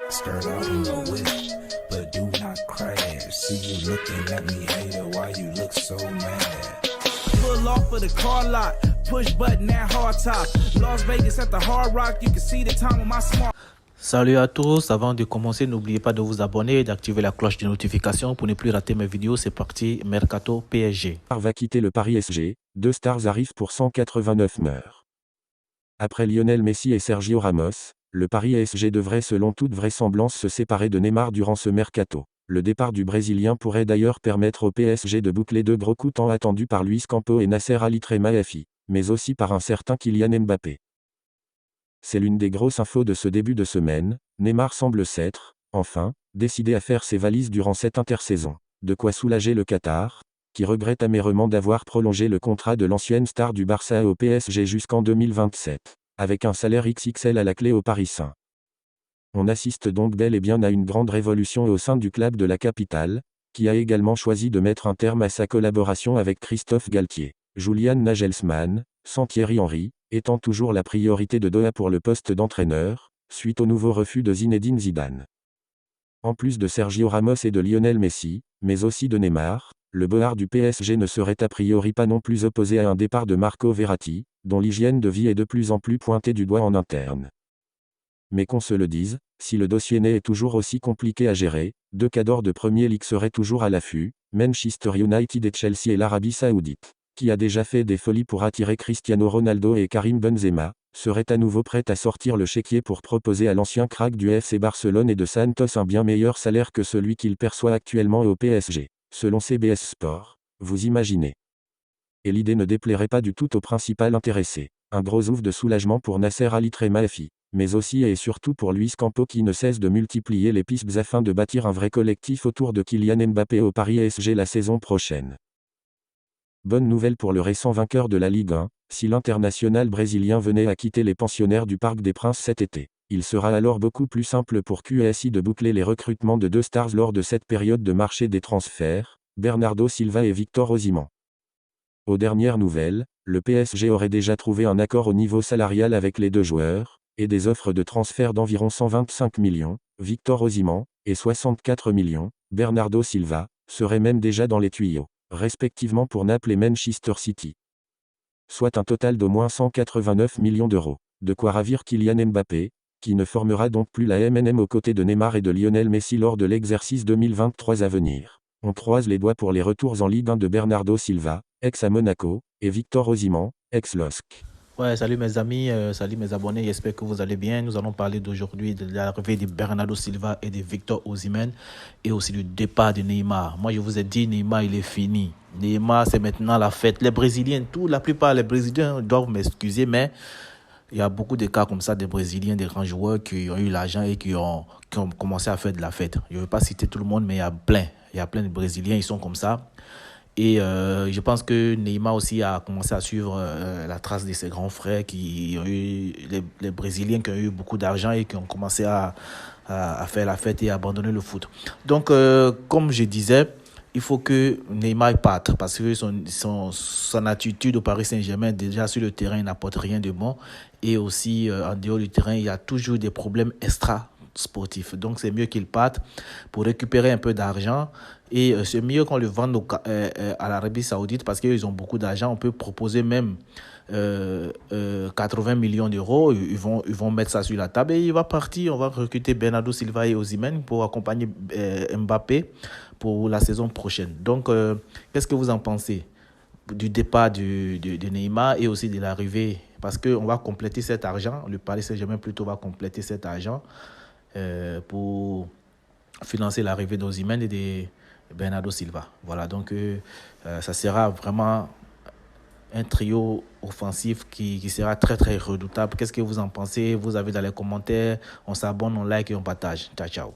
Skirt out in my wish, but do not crash. See you looking at me, hater, why you look so mad? Pull off of the car lot, push button at hard top. Las Vegas at the Hard Rock, you can see the time on my smart. Salut à tous, avant de commencer, n'oubliez pas de vous abonner et d'activer la cloche de notification pour ne plus rater mes vidéos. C'est parti, Mercato PSG. Va quitter le Paris SG, deux stars arrivent pour 189 meurs. Après Lionel Messi et Sergio Ramos, le Paris SG devrait selon toute vraisemblance se séparer de Neymar durant ce mercato. Le départ du Brésilien pourrait d'ailleurs permettre au PSG de boucler deux gros coups tant attendus par Luis Campos et Nasser Ali Tremaefi, mais aussi par un certain Kylian Mbappé. C'est l'une des grosses infos de ce début de semaine. Neymar semble s'être, enfin, décidé à faire ses valises durant cette intersaison. De quoi soulager le Qatar, qui regrette amèrement d'avoir prolongé le contrat de l'ancienne star du Barça au PSG jusqu'en 2027, avec un salaire XXL à la clé au Paris Saint. On assiste donc bel et bien à une grande révolution au sein du club de la capitale, qui a également choisi de mettre un terme à sa collaboration avec Christophe Galtier. Julian Nagelsmann, sans Thierry Henry, étant toujours la priorité de Doha pour le poste d'entraîneur, suite au nouveau refus de Zinedine Zidane. En plus de Sergio Ramos et de Lionel Messi, mais aussi de Neymar, le board du PSG ne serait a priori pas non plus opposé à un départ de Marco Verratti, dont l'hygiène de vie est de plus en plus pointée du doigt en interne. Mais qu'on se le dise, si le dossier est toujours aussi compliqué à gérer, deux cadors de Premier League seraient toujours à l'affût, Manchester United et Chelsea et l'Arabie Saoudite, qui a déjà fait des folies pour attirer Cristiano Ronaldo et Karim Benzema, serait à nouveau prête à sortir le chéquier pour proposer à l'ancien crack du FC Barcelone et de Santos un bien meilleur salaire que celui qu'il perçoit actuellement au PSG, selon CBS Sport, vous imaginez. Et l'idée ne déplairait pas du tout au principal intéressé. Un gros ouf de soulagement pour Nasser Ali Tremaefi, mais aussi et surtout pour Luis Campos qui ne cesse de multiplier les pistes afin de bâtir un vrai collectif autour de Kylian Mbappé au Paris SG la saison prochaine. Bonne nouvelle pour le récent vainqueur de la Ligue 1, si l'international brésilien venait à quitter les pensionnaires du Parc des Princes cet été. Il sera alors beaucoup plus simple pour QSI de boucler les recrutements de deux stars lors de cette période de marché des transferts, Bernardo Silva et Victor Osimhen. Aux dernières nouvelles, le PSG aurait déjà trouvé un accord au niveau salarial avec les deux joueurs, et des offres de transfert d'environ 125 millions, Victor Osimhen, et 64 millions, Bernardo Silva, seraient même déjà dans les tuyaux, respectivement pour Naples et Manchester City. Soit un total d'au moins 189 millions d'euros. De quoi ravir Kylian Mbappé, qui ne formera donc plus la MNM aux côtés de Neymar et de Lionel Messi lors de l'exercice 2023 à venir. On croise les doigts pour les retours en Ligue 1 de Bernardo Silva, ex à Monaco, et Victor Osimhen, ex LOSC. Ouais, salut mes amis, salut mes abonnés, j'espère que vous allez bien. Nous allons parler d'aujourd'hui de l'arrivée de Bernardo Silva et de Victor Osimhen et aussi du départ de Neymar. Moi, je vous ai dit, Neymar, il est fini. Neymar, c'est maintenant la fête. Les Brésiliens, la plupart des Brésiliens doivent m'excuser, mais il y a beaucoup de cas comme ça, des Brésiliens, des grands joueurs qui ont eu l'argent et qui ont commencé à faire de la fête. Je ne vais pas citer tout le monde, mais il y a plein. Il y a plein de Brésiliens, ils sont comme ça. Et je pense que Neymar aussi a commencé à suivre la trace de ses grands frères qui ont eu, les Brésiliens qui ont eu beaucoup d'argent et qui ont commencé à faire la fête et à abandonner le foot. Donc, comme je disais, il faut que Neymar parte parce que son attitude au Paris Saint-Germain, déjà sur le terrain, il n'apporte rien de bon. Et aussi, en dehors du terrain, il y a toujours des problèmes extra-sportifs. Donc, c'est mieux qu'il parte pour récupérer un peu d'argent. Et c'est mieux qu'on le vende à l'Arabie Saoudite parce qu'ils ont beaucoup d'argent. On peut proposer même 80 millions d'euros. Ils vont mettre ça sur la table et il va partir. On va recruter Bernardo Silva et Osimhen pour accompagner Mbappé pour la saison prochaine. Donc, qu'est-ce que vous en pensez du départ de Neymar et aussi de l'arrivée? Parce qu'on va compléter cet argent. Le Paris Saint-Germain plutôt va compléter cet argent pour financer l'arrivée d'Osimhen et de Bernardo Silva. Voilà, donc ça sera vraiment un trio offensif qui sera très très redoutable. Qu'est-ce que vous en pensez? Vous avez dans les commentaires. On s'abonne, on like et on partage. Ciao, ciao.